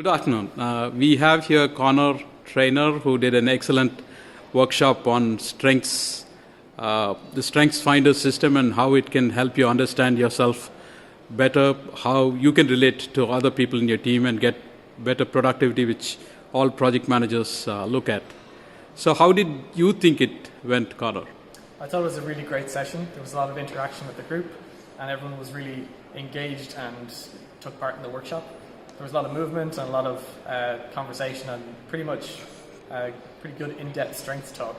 Good afternoon. We have here Conor, Traynor, who did an excellent workshop on strengths, the Strengths Finder system and how it can help you understand yourself better, how you can relate to other people in your team and get better productivity, which all project managers look at. So how did you think it went, Conor? I thought it was a really great session. There was a lot of interaction with the group and everyone was really engaged and took part in the workshop. There was a lot of movement and a lot of conversation and pretty good in-depth strengths talk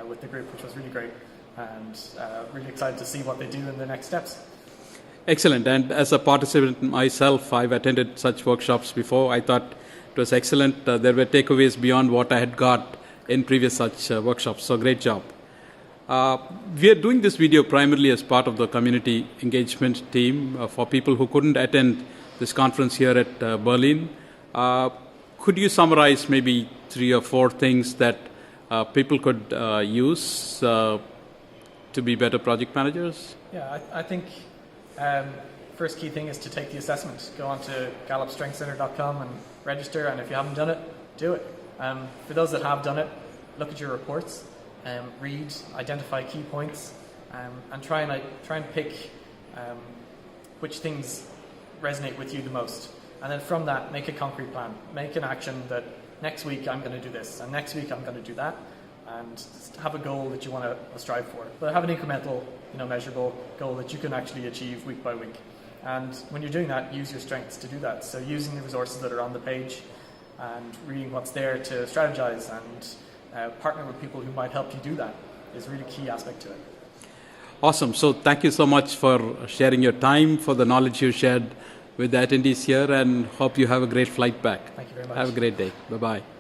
with the group, which was really great, and really excited to see what they do in the next steps. Excellent. And as a participant myself, I've attended such workshops before. I thought it was excellent. There were takeaways beyond what I had got in previous such workshops. So great job. We are doing this video primarily as part of the community engagement team for people who couldn't attend this conference here at Berlin. Could you summarize maybe 3 or 4 things that people could use to be better project managers? Yeah, I think first key thing is to take the assessment. Go on to gallupstrengthscenter.com and register, and if you haven't done it, do it. For those that have done it, look at your reports, read, identify key points, and try and pick which things resonate with you the most. And then from that, make a concrete plan. Make an action that next week I'm going to do this, and next week I'm going to do that, and have a goal that you want to strive for. But have an incremental, measurable goal that you can actually achieve week by week. And when you're doing that, use your strengths to do that. So using the resources that are on the page and reading what's there to strategize and partner with people who might help you do that is a really key aspect to it. Awesome. So thank you so much for sharing your time, for the knowledge you shared with the attendees here, and hope you have a great flight back. Thank you very much. Have a great day. Bye-bye.